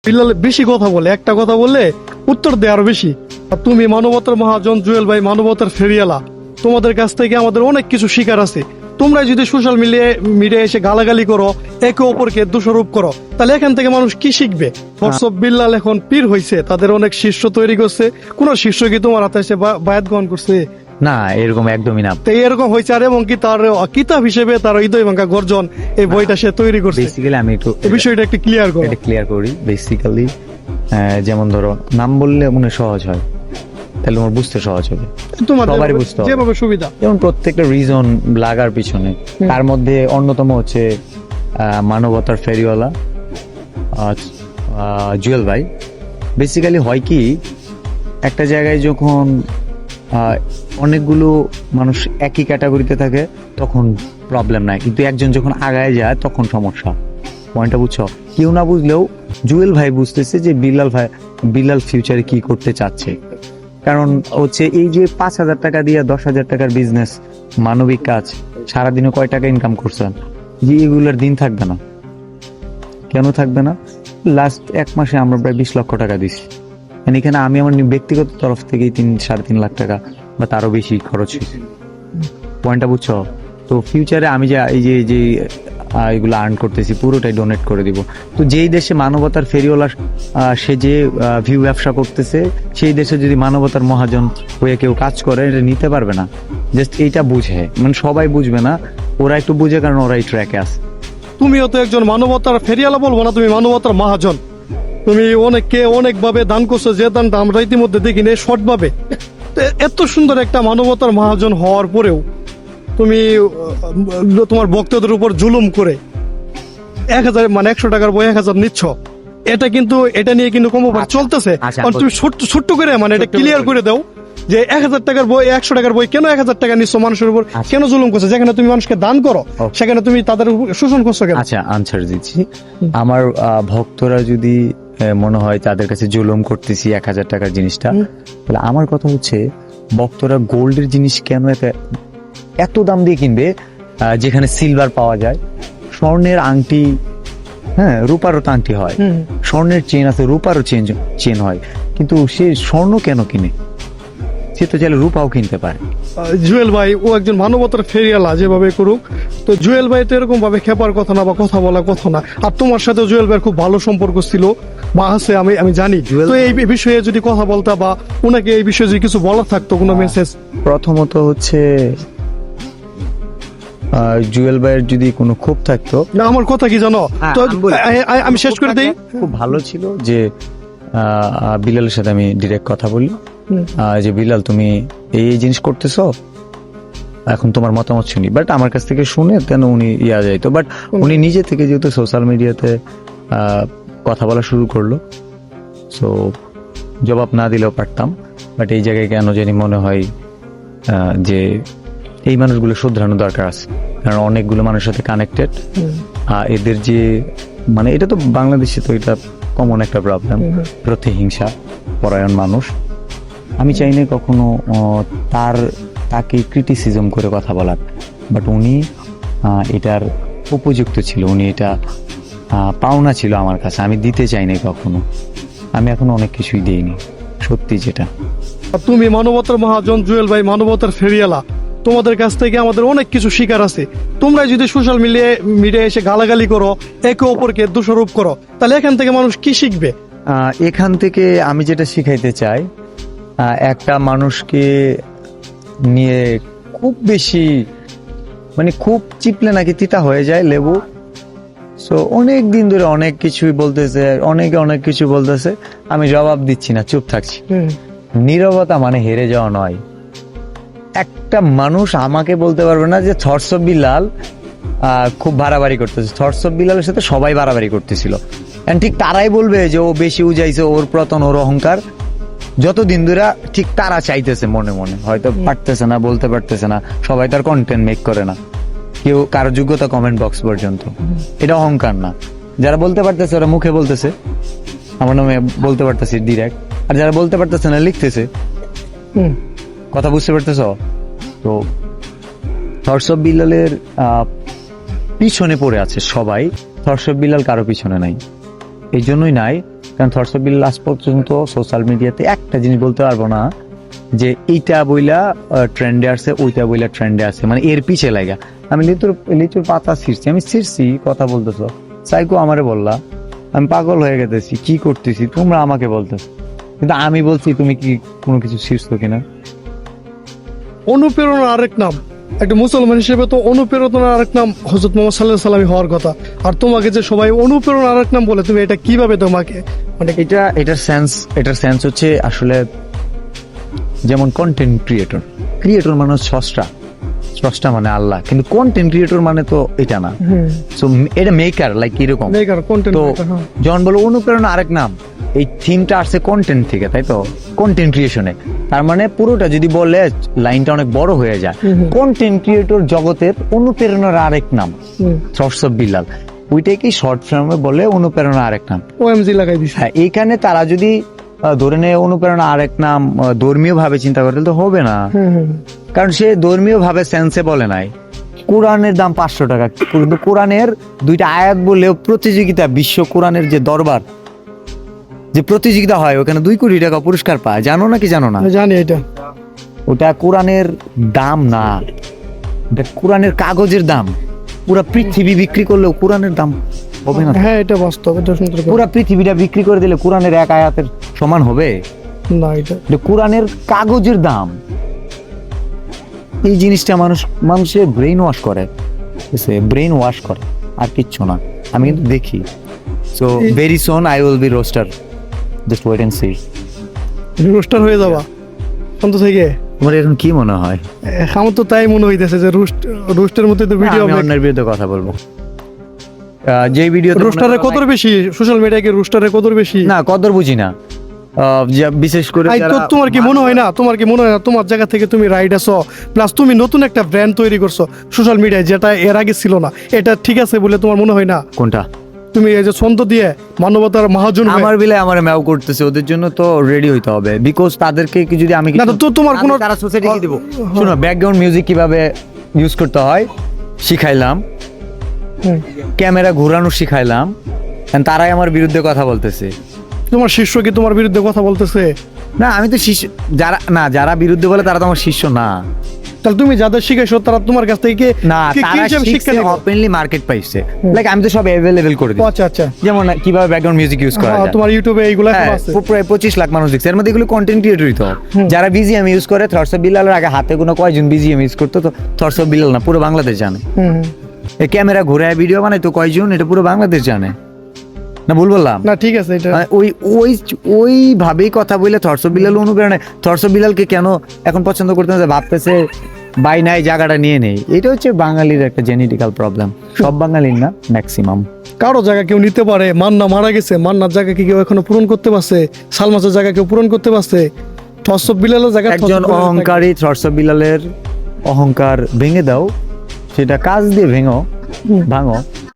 বিল্লাল বেশি কথা বলে, একটা কথা বললে উত্তর দেয় আরো বেশি। আর তুমি মানবতার মহাজন, জুয়েল ভাই মানবতার ফেরিয়ালা, তোমাদের কাছ থেকে আমাদের অনেক কিছু শিকার আছে। তোমরা যদি সোশ্যাল মিডিয়া এসে গালাগালি করো, একে অপরকে দোষারোপ করো, তাহলে এখান থেকে মানুষ কি শিখবে? হোয়াটসঅ্যাপ বিল্লাল এখন পীর হয়েছে, তাদের অনেক শিষ্য তৈরি করছে। কোন শিষ্য কি তোমার হাতে এসে বায়াত গ্রহণ করছে? না, এরকম একদমই না। তো এরকম হয়েছে, আর এবং কি তার কিতাব হিসেবে তার হৃদয় ভাঙ্গা গর্জন এই বইটা সে তৈরি করছে। বেসিক্যালি আমি একটু এই বিষয়টা একটু ক্লিয়ার করি। বেসিক্যালি যেমন ধরো, নাম বললে মনে সহজ হয়, তাহলে আমার বুঝতে সহজ হবে, সবারই বুঝতে হবে যেভাবে সুবিধা। যেমন প্রত্যেকটা রিজন লাগার পিছনে, তার মধ্যে অন্যতম হচ্ছে মানবতার ফেরিওয়ালা জুয়েল ভাই। বেসিক্যালি হয় কি, একটা জায়গায় যখন অনেকগুলো মানুষ একই ক্যাটাগরিতে থাকে তখন প্রবলেম নাই, কিন্তু একজন যখন আগায় যায় তখন সমস্যা। পয়েন্টটা বুঝছো? কেউ না বুঝলেও জুয়েল ভাই বুঝতেছে যে বিল্লাল ফিউচারে কি করতে চাচ্ছে। কারণ হচ্ছে এই যে 5,000 টাকা দিয়ে 10,000 টাকার বিজনেস, মানবিক কাজ, সারাদিনে কয় টাকা ইনকাম করছেন, যে এগুলোর দিন থাকবে না। কেন থাকবে না? লাস্ট 1 মাসে আমরা প্রায় 20 লক্ষ টাকা দিছি। এখানে আমি আমার ব্যক্তিগত তরফ থেকেই 3-3.5 লাখ টাকা বা তারও বেশি খরচ হয়েছে। পয়েন্টটা বুঝছো? তো ফিউচারে আমি যে এই যে এগুলো আর্ন করতেছি পুরোটাই ডোনেট করে দিব। তো যেই দেশে মানবতার ফেরিওয়ালা সে যে ভিউ ব্যবসা করতেছে, সেই দেশে যদি মানবতার মহাজন হয়ে কেউ কাজ করে, এটা নিতে পারবে না। জাস্ট এইটা বুঝে, মানে সবাই বুঝবে না, ওরা একটু বুঝে, কারণ ওরা এই ট্র্যাকে আছে। তুমিও তো একজন মানবতার ফেরিয়ালা, বলবো না তুমি মানবতার মহাজন। তুমি অনেককে অনেকভাবে দান করছো, যে দানটা আমরা ইতিমধ্যে দেখিনি শর্ট ভাবে। এত সুন্দর একটা মানবতার মহাজন হওয়ার পরেও তুমি তোমার ভক্তদের উপর জুলুম করে 100 টাকার বই 1000 নিচ্ছ। এটা কিন্তু এটা নিয়ে কিন্তু চলতেছে। তুমি ছোট্ট করে মানে এটা ক্লিয়ার করে দাও যে 1000 টাকার বই, 100 টাকার বই কেন 1000 টাকা নিচ্ছ মানুষের উপর, কেন জুলুম করছো? যেখানে তুমি মানুষকে দান করো সেখানে তুমি তাদের শোষণ করছো কেন? আচ্ছা, আনসার দিচ্ছি। আমার ভক্তরা যদি মনে হয় তাদের কাছে জুলুম করতেছি 1000 টাকার জিনিসটা, তাহলে আমার কথা হচ্ছে, ভক্তরা গোল্ডের জিনিস কেন এত দাম দিয়ে কিনবে যেখানে সিলভার পাওয়া যায়, স্বর্ণের আংটি, হ্যাঁ রূপারও তো আংটি হয়, স্বর্ণের চেন আছে, রূপারও চেন হয়, কিন্তু সে স্বর্ণ কেন কিনে? সে তো চাইলে রূপাও কিনতে পারে। জুয়েল ভাই ও একজন মানবতার ফেরিয়ালা, যেভাবে করুক। তো জুয়েল ভাই তো এরকম ভাবে খেপার কথা না বা কথা বলার কথা না। আর তোমার সাথে জুয়েল ভাইয়ের খুব ভালো সম্পর্ক ছিল বা আছে, আমি জানি। তো এই বিষয়ে যদি কথা বলতা বা ওনাকে এই বিষয়ে যদি কিছু বলার থাকতো, কোনো মেসেজ? প্রথমত হচ্ছে, জুয়েল ভাইয়ের যদি কোনো ক্ষোভ থাকতো, না আমার কথা কি জানো, তো আমি শেষ করে দিই। খুব ভালো ছিল যে বিলালের সাথে আমি ডিরেক্ট কথা বলি যে বিলাল, তুমি এই জিনিস করতেছো, এখন তোমার মতামত শুনি। বাট আমার কাছ থেকে শুনে তেন উনি যাইতো, বাট উনি নিজে থেকে যেহেতু সোশ্যাল মিডিয়াতে কথা বলা শুরু করলো, সো জবাব না দিলেও পারতাম। বাট এই জায়গায় কেন জানি মনে হয় যে এই মানুষগুলো শুধরানো দরকার আছে, কারণ অনেকগুলো মানুষের সাথে কানেক্টেড। এদের যে মানে এটা তো বাংলাদেশে তো এটা কমন একটা প্রবলেম, প্রতিহিংসা পরায়ণ মানুষ। আমি চাই না কখনো তাকে ক্রিটিসিজম করে কথা বলার, বাট উনি এটার উপযুক্ত ছিল, উনি এটা পাওনা ছিল আমার কাছে, আমি দিতে চাই না কখনো। আমি এখনো অনেক কিছুই দিইনি, সত্যি যেটা। তুমি মানবতার মহাজন, জুয়েল ভাই মানবতার ফেরিয়ালা, তোমাদের কাছ থেকে আমাদের অনেক কিছু শিকার আছে। তোমরা যদি সোশ্যাল মিডিয়া এসে গালাগালি করো, একে অপরকে দোষারোপ করো, তাহলে এখান থেকে মানুষ কি শিখবে? এখান থেকে আমি যেটা শিখাইতে চাই, একটা মানুষকে নিয়ে খুব বেশি মানে খুব চিপলে নাকি তিতা হয়ে যায় লেবু। সো অনেক দিন ধরে অনেক কিছুই বলতেছে, অনেক কিছু বলতেছে, আমি জবাব দিচ্ছি না, চুপ থাকছি। নীরবতা মানে হেরে যাওয়া নয়। একটা মানুষ আমাকে বলতে পারবে না যে থটস অফ বিল্লাল খুব বাড়াবাড়ি করতেছে। থটস অফ বিল্লালের সাথে সবাই বাড়াবাড়ি করতেছিল, ঠিক তারাই বলবে যে ও বেশি উজাইছে, ওর পতন, ওর অহংকার। যতদিন ধরে ঠিক তারা চাইতেছে মনে মনে, হয়তো পারতেছে না, বলতে পারতেছে না, সবাই তার কন্টেন্ট মেক করে না, কেউ কারো যোগ্যতা কমেন্ট বক্স পর্যন্ত। এটা অহংকার না। যারা বলতে পারতেছে ওরা মুখে বলতেছে, আমার নামে বলতে পারতেছি ডিরেক্ট, আর যারা বলতে পারতেছে না লিখতেছে। কথা বুঝতে পারতেছ? তো থটস অফ বিল্লালের পিছনে পড়ে আছে সবাই, থটস অফ বিল্লাল কারো পিছনে নাই। এই জন্যই নাই কারণ থটস অফ বিল্লাল লাস্ট পর্যন্ত সোশ্যাল মিডিয়াতে একটা জিনিস বলতে পারবো না যে এইটা বইলা ট্রেন্ডে আসছে, ওইটা বইলা ট্রেন্ডে আসছে, মানে এর পিছে লাগা। আমি লিচুর পাতা ছিঁড়ছি, আমি ছিঁড়ছি, কথা বলতেছো, সাইকো আমারে বললা, আমি পাগল হয়ে গেতেছি, কি করতেছি তোমরা আমাকে বলতেছো, কিন্তু আমি বলছি তুমি কি কোনো কিছু ছিঁড়ছো কিনা। অনুপ্রেরণার আরেক নাম, একটা মুসলমান হিসেবে তো অনুপ্রেরণার আরেক নাম হযরত মুহাম্মদ সাল্লাল্লাহু আলাইহি ওয়াসাল্লাম হওয়ার কথা, আর তোমাকে যে সবাই অনুপ্রেরণার আরেক নাম বলে, তুমি এটা কিভাবে তোমাকে মানে এটার সেন্স হচ্ছে আসলে যেমন কন্টেন্ট ক্রিয়েটর মানে স্রষ্টা মানে আল্লাহ, কিন্তু কন্টেন্ট ক্রিয়েটর মানে তো এটা না। সো এটা মেকার, লাইক এরকম। কন্টেন্ট তো যখন বলো অনুপ্রেরণা আরেক নাম, এই থিমটা আসছে কন্টেন্ট থেকে, তাই তো, কন্টেন্ট ক্রিয়েশনে। তার মানে পুরোটা যদি বলে লাইনটা অনেক বড় হয়ে যায়। কন্টেন্ট ক্রিয়েটর জগতের অনুপ্রেরণার আরেক নাম থটস অফ বিল্লাল, ওইটাকে শর্ট ফর্মে বলে অনুপ্রেরণা আরেক নাম, ওএমজি লাগাই দিছে। হ্যাঁ, এইখানে তারা যদি ধরে নেয় অনুপ্রেরণা আরেক নাম ধর্মীয় ভাবে চিন্তা করে, তো হবে না। কারণ সে ধর্মীয় ভাবে সেন্সে বলে নাই। কোরআনের দাম 500 টাকা, কিন্তু কোরআনের 2টা আয়াত বললেও প্রতিযোগিতা, বিশ্ব কোরআনের যে দরবার, যে প্রতিযোগিতা হয়, ওখানে 2 কোটি টাকা পুরস্কার পায়, জানো নাকি জানো না? জানি এটা। ওটা কোরআনের দাম না, ওটা কোরআনের কাগজের দাম। পুরা পৃথিবী বিক্রি করলেও কোরআনের দাম হবে না। হ্যাঁ, এটা বাস্তব, এটা সুন্দর। পুরা পৃথিবীটা বিক্রি করে দিলে কোরআনের এক আয়াতের সমান হবে না, এটা কোরআনের কাগজের দাম। এই জিনিসটা মানুষের ব্রেইন ওয়াশ করে, আর কিচ্ছু না। আমি কিন্তু দেখি। So very soon I will be roaster, just wait and see. Roaster হয়ে যাবা অন্ত থেকে? তোমার এখন কি মনে হয়? আমার তো তাই মনে হইতেছে যে রোস্টের মধ্যে তো ভিডিও, আমি অন্যের বিরুদ্ধে কথা বলবো। যে ভিডিও রোস্টারের কদর বেশি, সোশ্যাল মিডিয়াকে রোস্টারের কদর বেশি না, কদর বুঝি না। বিশেষ করে তোমার কি মনে হয় না, তোমার জায়গা থেকে তুমি রাইট আছো, প্লাস তুমি নতুন একটা ব্র্যান্ড তৈরি করছো সোশ্যাল মিডিয়ায়, যেটা এর আগে ছিল না। এটা ঠিক আছে বলে তোমার মনে হয় না? কোনটা? তুমি এই যে ছন্দ দিয়ে মানবতার মহাজন হয়ে- আমার বিলে আমার ম্যাও করতেছে, ওদের জন্য তো রেডি হইতে হবে, বিকজ তাদেরকে কি যদি আমি না তো তোমার কোনো তারা সোসাইটি কি দিব? শোনো, ব্যাকগ্রাউন্ড মিউজিক কিভাবে ইউজ করতে হয় শিখাইলাম, ক্যামেরা ঘোরানো শিখাইলাম, and তারাই আমার বিরুদ্ধে কথা বলতেছে। তোমার শিষ্য কি তোমার বিরুদ্ধে কথা বলতেছে? না, আমি তো শিষ্য, যারা বিরুদ্ধে বলে তারা তো আমার শিষ্য না। তাহলে তুমি যাদের শিখাইছো তারা তোমার কাছ থেকে না, তারা শিখছে ওপেনলি মার্কেট পাইছে, লাইক আমি তো সব अवेलेबल করে দিই। আচ্ছা, যেমন কিভাবে ব্যাকগ্রাউন্ড মিউজিক ইউজ করা যায়, তোমার ইউটিউবে এইগুলা সব আছে। প্রায় 25 লাখ মানুষ দেখছে, এর মধ্যে এগুলো কন্টেন্ট ক্রিয়েটরই তো। যারা বিজিএম ইউজ করে, থটস অফ বিল্লালের আগে হাতে কোনো কয়জন বিজিএম ইউজ করতো? তো থটস অফ বিল্লাল না, পুরো বাংলাদেশ জানে। এই ক্যামেরা ঘুরে ভিডিও বানাই তো কয়জন, এটা পুরো বাংলাদেশ জানে না? ভুল বললাম না? ঠিক আছে, এটা ওই ভাবেই কথা বলে থটস অফ বিল্লাল অনুপ্রেরণা। থটস অফ বিল্লালকে কেন এখন পছন্দ করতে না, ভাবতেছে বাই নাই জায়গাটা নিয়ে নেই। এটা হচ্ছে বাঙালির একটা জেনেটিক্যাল প্রবলেম, সব বাঙালির না, ম্যাক্সিমাম। কারো জায়গা কেউ নিতে পারে, মান্না মারা গেছে, মান্নার জায়গা কি কেউ এখনো পূরণ করতে পারছে? সালমাসের জায়গা কেউ পূরণ করতে পারছে? থটস অফ বিল্লালের জায়গা একজন অহংকারী থটস অফ বিল্লালের অহংকার ভেঙে দাও, সেটা কাজ দিয়ে ভাঙো,